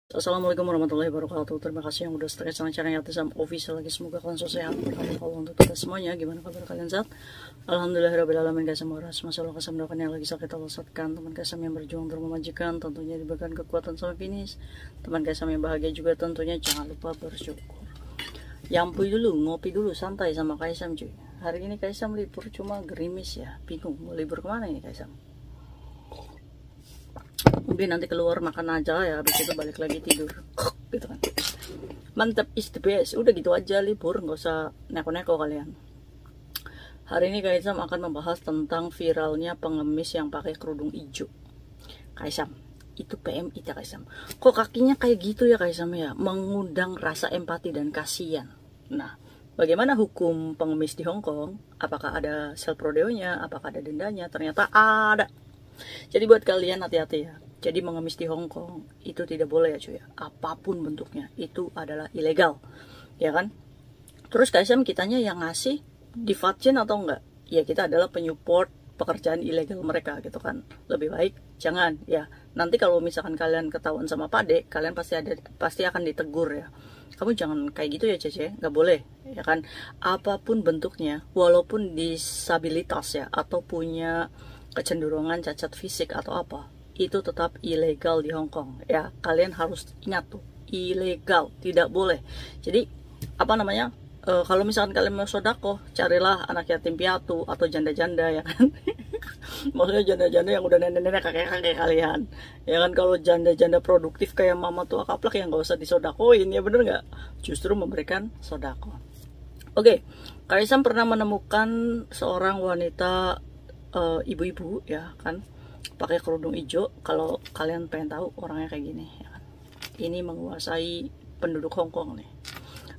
Assalamualaikum warahmatullahi wabarakatuh. Terima kasih yang udah setia sama channel Yatisam Official lagi. Semoga kalian selalu sehat. Kalau untuk kita semuanya, gimana kabar kalian saat? Alhamdulillahirobbilalamin guys. Masalah kasam doakan yang lagi sakit Allah satkan. Teman kasam yang berjuang untuk memajikan, tentunya diberikan kekuatan sampai finish. Teman kasam yang bahagia juga tentunya jangan lupa bersyukur. Yampuy dulu, ngopi dulu, santai sama Kaisam cuy. Hari ini Kaisam libur cuma gerimis ya. Bingung mau libur kemana ini Kaisam? Mungkin nanti keluar makan aja ya, habis itu balik lagi tidur gitu kan. Mantap, is the best. Udah gitu aja libur, nggak usah neko-neko kalian. Hari ini Kaisam akan membahas tentang viralnya pengemis yang pakai kerudung hijau. Kaisam, itu PMI ya Kaisam. Kok kakinya kayak gitu ya Kaisam ya? Mengundang rasa empati dan kasihan. Nah, bagaimana hukum pengemis di Hong Kong? Apakah ada self rodeo-nya? Apakah ada dendanya? Ternyata ada. Jadi buat kalian hati-hati ya. Jadi mengemis di Hong Kong itu tidak boleh ya cuy ya. Apapun bentuknya itu adalah ilegal. Ya kan? Terus Kaisam kitanya yang ngasih divaksin atau enggak? Ya kita adalah penyupport pekerjaan ilegal mereka gitu kan. Lebih baik jangan ya. Nanti kalau misalkan kalian ketahuan sama Pak Dek, kalian pasti akan ditegur ya. Kamu jangan kayak gitu ya Cece, nggak boleh ya kan. Apapun bentuknya, walaupun disabilitas ya atau punya kecenderungan cacat fisik atau apa, itu tetap ilegal di Hong Kong ya. Kalian harus ingat tuh, ilegal, tidak boleh. Jadi apa namanya, kalau misalkan kalian mau sodako, carilah anak yatim piatu atau janda-janda ya kan. Maksudnya janda-janda yang udah nenek-nenek, kakek-kakek kalian ya kan. Kalau janda-janda produktif kayak mama tua kaplak yang nggak usah disodakoin ya, bener nggak? Justru memberikan sodako. Oke, Kaisam pernah menemukan seorang wanita ibu-ibu ya kan, pakai kerudung hijau. Kalau kalian pengen tahu orangnya kayak gini ya kan, ini menguasai penduduk Hong Kong nih.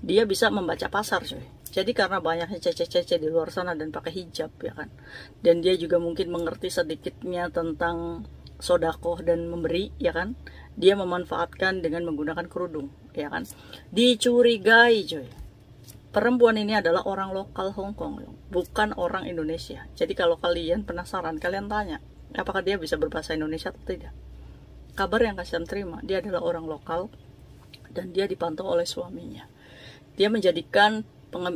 Dia bisa membaca pasar coy. Jadi karena banyaknya cece-cece di luar sana dan pakai hijab ya kan, dan dia juga mungkin mengerti sedikitnya tentang sodakoh dan memberi ya kan, dia memanfaatkan dengan menggunakan kerudung ya kan. Dicurigai coy, perempuan ini adalah orang lokal Hong Kong, bukan orang Indonesia. Jadi kalau kalian penasaran, kalian tanya, apakah dia bisa berbahasa Indonesia atau tidak? Kabar yang Kaisam terima, dia adalah orang lokal dan dia dipantau oleh suaminya. Dia menjadikan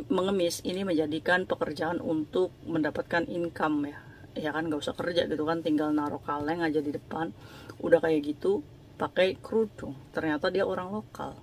mengemis ini menjadikan pekerjaan untuk mendapatkan income ya kan, gak usah kerja gitu kan, tinggal naruh kaleng aja di depan, udah kayak gitu pakai kerudung. Ternyata dia orang lokal.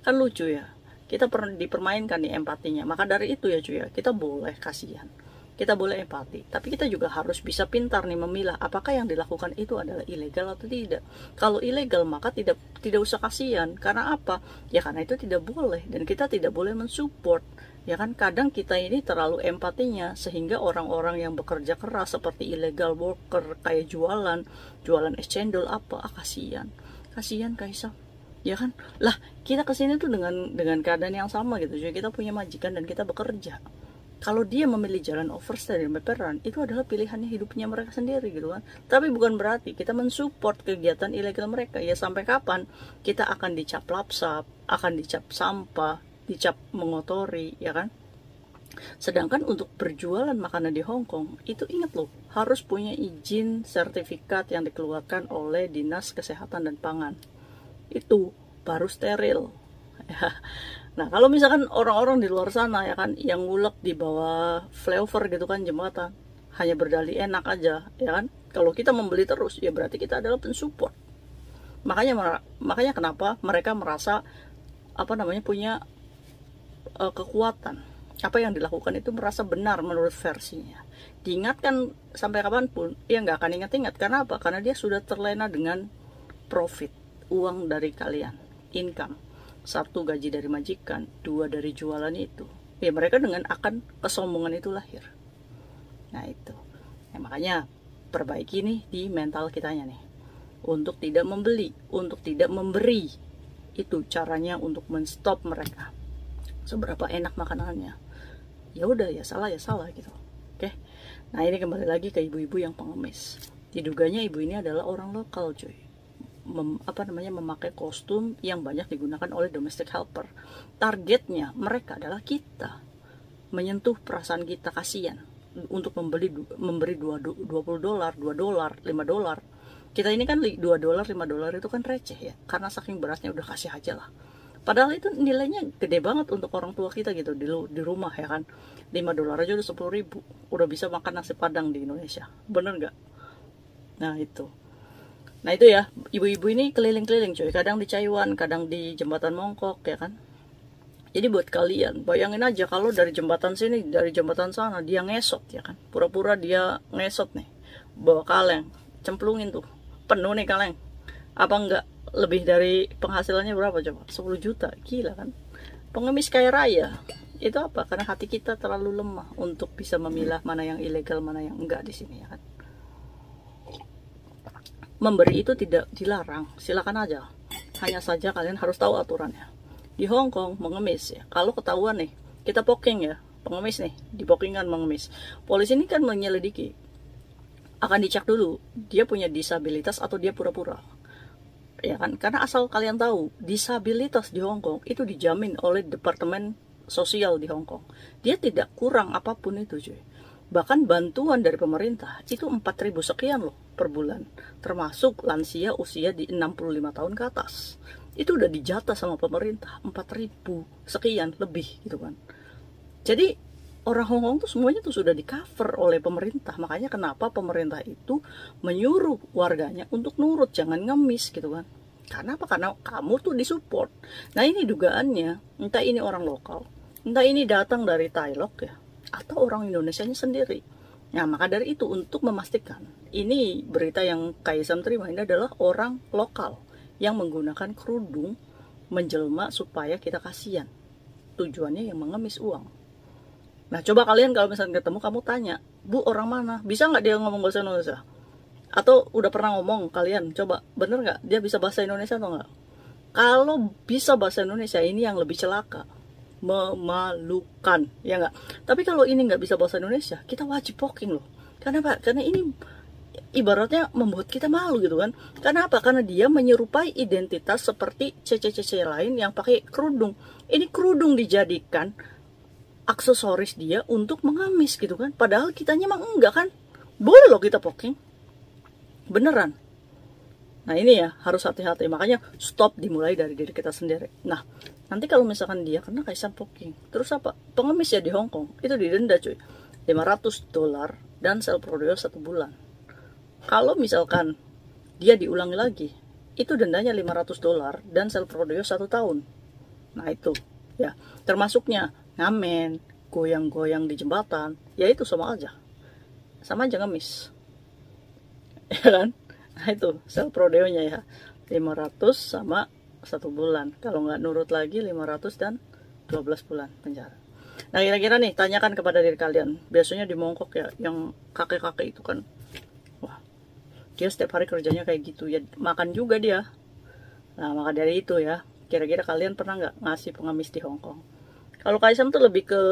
Kan lucu ya, kita pernah dipermainkan nih empatinya. Maka dari itu ya cuy ya, kita boleh kasihan, kita boleh empati, tapi kita juga harus bisa pintar nih memilah apakah yang dilakukan itu adalah ilegal atau tidak. Kalau ilegal maka tidak usah kasihan. Karena apa? Ya karena itu tidak boleh dan kita tidak boleh mensupport ya kan. Kadang kita ini terlalu empatinya sehingga orang-orang yang bekerja keras seperti illegal worker kayak jualan es cendol apa, kasihan Kaisam ya kan. Lah kita kesini tuh dengan keadaan yang sama gitu. Jadi kita punya majikan dan kita bekerja. Kalau dia memilih jalan overstay dan meperan, itu adalah pilihannya, hidupnya mereka sendiri gitu kan. Tapi bukan berarti kita mensupport kegiatan ilegal mereka. Ya sampai kapan kita akan dicap lapsap, akan dicap sampah, dicap mengotori ya kan. Sedangkan untuk berjualan makanan di Hong Kong, itu ingat loh, harus punya izin sertifikat yang dikeluarkan oleh Dinas Kesehatan dan Pangan. Itu baru steril ya. Nah kalau misalkan orang-orang di luar sana ya kan, yang ngulek di bawah flyover gitu kan, jembatan, hanya berdalih enak aja ya kan, kalau kita membeli terus ya berarti kita adalah pensupport. Makanya kenapa mereka merasa apa namanya, punya kekuatan. Apa yang dilakukan itu merasa benar menurut versinya. Diingatkan sampai kapanpun ya nggak akan ingat-ingat. Karena apa? Karena dia sudah terlena dengan profit, uang dari kalian, income. Satu, gaji dari majikan, dua, dari jualan itu. Ya mereka dengan akan kesombongan itu lahir. Nah itu ya, makanya perbaiki nih di mental kitanya nih, untuk tidak membeli, untuk tidak memberi. Itu caranya untuk menstop mereka. Seberapa enak makanannya, ya udah ya salah gitu. Oke. Nah ini kembali lagi ke ibu-ibu yang pengemis. Diduganya ibu ini adalah orang lokal cuy. Memakai kostum yang banyak digunakan oleh domestic helper. Targetnya mereka adalah kita, menyentuh perasaan kita kasihan untuk memberi $20, $2, $5 Kita ini kan 2 dolar, 5 dolar itu kan receh ya, karena saking berasnya udah kasih aja lah. Padahal itu nilainya gede banget untuk orang tua kita gitu di rumah ya kan. 5 dolar aja udah 10.000, udah bisa makan nasi padang di Indonesia, bener nggak? Nah itu ya, ibu-ibu ini keliling-keliling cuy, kadang di Caiwan, kadang di jembatan Mongkok ya kan. Jadi buat kalian, bayangin aja kalau dari jembatan sini, dari jembatan sana, dia ngesot ya kan. Pura-pura dia ngesot nih, bawa kaleng, cemplungin tuh, penuh nih kaleng. Apa enggak lebih dari penghasilannya berapa coba? 10 juta, gila kan. Pengemis kaya raya. Itu apa? Karena hati kita terlalu lemah untuk bisa memilah mana yang ilegal, mana yang enggak di sini ya kan. Memberi itu tidak dilarang, silakan aja. Hanya saja kalian harus tahu aturannya. Di Hong Kong mengemis ya, kalau ketahuan nih, kita poking ya, pengemis nih, di pokingan mengemis. Polisi ini kan menyelidiki, akan dicek dulu, dia punya disabilitas atau dia pura-pura. Ya kan, karena asal kalian tahu, disabilitas di Hong Kong itu dijamin oleh Departemen Sosial di Hong Kong. Dia tidak kurang apapun itu cuy. Bahkan bantuan dari pemerintah itu 4.000 sekian loh per bulan, termasuk lansia usia di 65 tahun ke atas. Itu udah dijatah sama pemerintah 4.000 sekian lebih gitu kan. Jadi orang Hong Kong tuh semuanya tuh sudah di cover oleh pemerintah. Makanya kenapa pemerintah itu menyuruh warganya untuk nurut, jangan ngemis gitu kan. Karena apa? Karena kamu tuh disupport. Nah ini dugaannya, entah ini orang lokal, entah ini datang dari Thailand ya, atau orang Indonesianya sendiri. Nah maka dari itu untuk memastikan, ini berita yang Kaisam terima ini adalah orang lokal yang menggunakan kerudung menjelma supaya kita kasihan. Tujuannya yang mengemis uang. Nah coba kalian kalau misalnya ketemu, kamu tanya, Bu orang mana? Bisa nggak dia ngomong bahasa Indonesia? Atau udah pernah ngomong kalian, coba bener nggak dia bisa bahasa Indonesia atau nggak? Kalau bisa bahasa Indonesia, ini yang lebih celaka, memalukan ya nggak. Tapi kalau ini nggak bisa bahasa Indonesia, kita wajib poking loh. Karena apa? Karena ini ibaratnya membuat kita malu gitu kan. Karena apa? Karena dia menyerupai identitas seperti cece-cece lain yang pakai kerudung. Ini kerudung dijadikan aksesoris dia untuk mengemis gitu kan. Padahal kitanya emang enggak kan. Boleh loh kita poking, beneran. Nah ini ya harus hati-hati, makanya stop dimulai dari diri kita sendiri. Nah nanti kalau misalkan dia kena Kaisam poking, terus apa? Pengemis ya di Hong Kong itu didenda cuy, 500 dolar dan sel prodeo 1 bulan. Kalau misalkan dia diulangi lagi, itu dendanya 500 dolar dan sel prodeo 1 tahun. Nah itu ya, termasuknya ngamen, goyang-goyang di jembatan, ya itu sama aja ngemis. Ya kan? Nah itu sel prodeonya ya, 500 sama 1 bulan. Kalau nggak nurut lagi 500 dan 12 bulan penjara. Nah kira-kira nih, tanyakan kepada diri kalian. Biasanya di Mongkok ya, yang kakek-kakek itu kan, wah dia setiap hari kerjanya kayak gitu ya, makan juga dia. Nah maka dari itu ya, kira-kira kalian pernah nggak ngasih pengemis di Hong Kong? Kalau Kaisam tuh lebih ke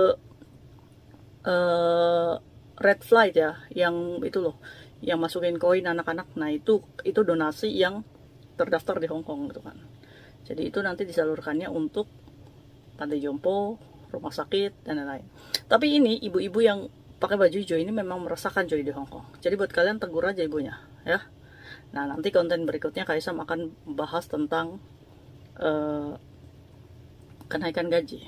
red flight ya, yang itu loh, yang masukin koin anak-anak. Nah itu donasi yang terdaftar di Hong Kong gitu kan. Jadi itu nanti disalurkannya untuk panti jompo, rumah sakit dan lain-lain. Tapi ini ibu-ibu yang pakai baju hijau ini memang merasakan coy di Hong Kong. Jadi buat kalian tegur aja ibunya ya. Nah nanti konten berikutnya Kaisam akan bahas tentang kenaikan gaji.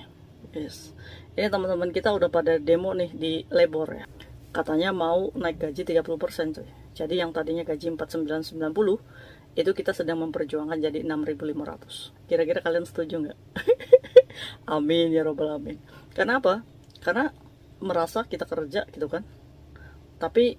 Yes. Ini teman-teman kita udah pada demo nih di Lebor ya. Katanya mau naik gaji 30% cuy. Jadi yang tadinya gaji 4.990 itu kita sedang memperjuangkan jadi 6.500. Kira-kira kalian setuju nggak? Amin ya robbal alamin. Karena apa? Karena merasa kita kerja gitu kan, tapi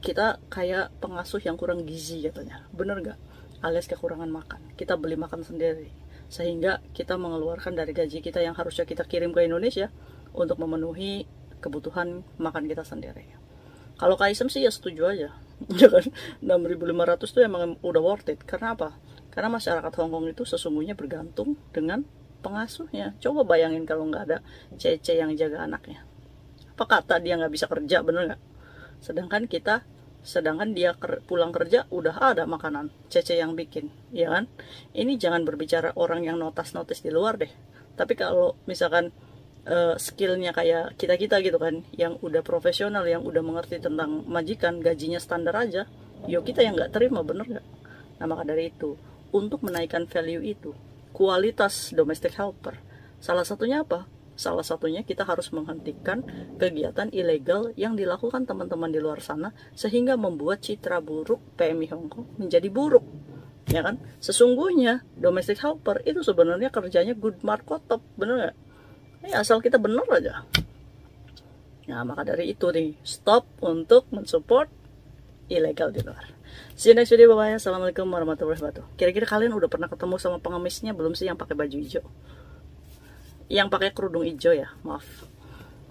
kita kayak pengasuh yang kurang gizi katanya. Bener nggak? Alias kekurangan makan. Kita beli makan sendiri, sehingga kita mengeluarkan dari gaji kita yang harusnya kita kirim ke Indonesia untuk memenuhi kebutuhan makan kita sendiri. Kalau Kaisem sih ya setuju aja. Jangan 6.500 tuh emang udah worth it. Karena apa? Karena masyarakat Hong Kong itu sesungguhnya bergantung dengan pengasuhnya. Coba bayangin kalau nggak ada cece yang jaga anaknya. Apa kata dia nggak bisa kerja, bener nggak? Sedangkan dia pulang kerja udah ada makanan cece yang bikin, ya kan? Ini jangan berbicara orang yang notis di luar deh. Tapi kalau misalkan skillnya kayak kita gitu kan, yang udah profesional, yang udah mengerti tentang majikan, gajinya standar aja, Yo kita yang nggak terima, bener nggak? Nah maka dari itu, untuk menaikkan value itu, kualitas domestic helper, salah satunya apa? Salah satunya kita harus menghentikan kegiatan ilegal yang dilakukan teman-teman di luar sana sehingga membuat citra buruk PMI Hong Kong menjadi buruk. Ya kan? Sesungguhnya domestic helper itu sebenarnya kerjanya good markotop, bener nggak? Ya asal kita bener aja. Nah maka dari itu nih, stop untuk mensupport ilegal di luar. See you next video, bye bye. Assalamualaikum warahmatullahi wabarakatuh. Kira-kira kalian udah pernah ketemu sama pengemisnya belum sih yang pakai baju hijau? Yang pakai kerudung hijau ya, maaf.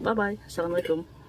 Bye bye. Assalamualaikum.